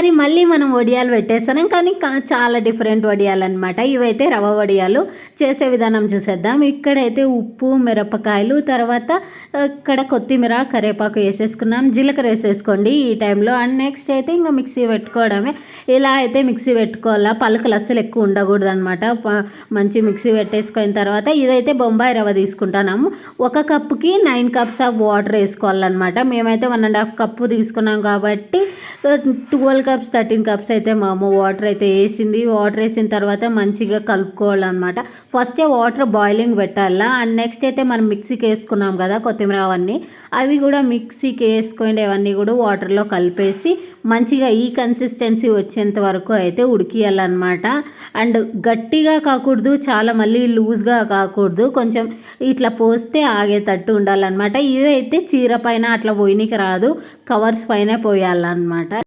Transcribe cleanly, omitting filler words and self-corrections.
ఈసారి మళ్ళీ మనం వడియాలు పెట్టేస్తాం, కానీ చాలా డిఫరెంట్ వడియాలు అనమాట. ఇవైతే రవ్వ వడియాలు. చేసే విధానం చూసేద్దాం. ఇక్కడైతే ఉప్పు, మిరపకాయలు, తర్వాత ఇక్కడ కొత్తిమీర, కరివేపాకు వేసేసుకున్నాం. జీలకర్ర వేసేసుకోండి ఈ టైంలో. అండ్ నెక్స్ట్ అయితే ఇంకా మిక్సీ పెట్టుకోవడమే. ఇలా అయితే మిక్సీ పెట్టుకోవాలా, పలుకులు అస్సలు ఎక్కువ ఉండకూడదు అనమాట. మంచి మిక్సీ పెట్టేసుకున్న తర్వాత ఇదైతే బొంబాయి రవ్వ తీసుకుంటున్నాము. ఒక కప్పుకి 9 కప్స్ ఆఫ్ వాటర్ వేసుకోవాలన్నమాట. మేమైతే 1.5 కప్పు తీసుకున్నాం కాబట్టి 12 కప్స్ 13 కప్స్ అయితే మా అమ్మ వాటర్ అయితే వేసింది. వాటర్ వేసిన తర్వాత మంచిగా కలుపుకోవాలన్నమాట. ఫస్టే వాటర్ బాయిలింగ్ పెట్టాలా. అండ్ నెక్స్ట్ అయితే మనం మిక్సీకి వేసుకున్నాం కదా కొత్తిమీర అవన్నీ, అవి కూడా మిక్సీకి వేసుకొని అవన్నీ కూడా వాటర్లో కలిపేసి మంచిగా ఈ కన్సిస్టెన్సీ వచ్చేంత వరకు అయితే ఉడికియాలన్నమాట. అండ్ గట్టిగా కాకూడదు, చాలా మళ్ళీ లూజ్గా కాకూడదు, కొంచెం ఇట్లా పోస్తే ఆగేటట్టు ఉండాలన్నమాట. ఇవి అయితే చీర పైన అట్లా పోయినకి రాదు, కవర్స్ పైన పోయాలన్నమాట.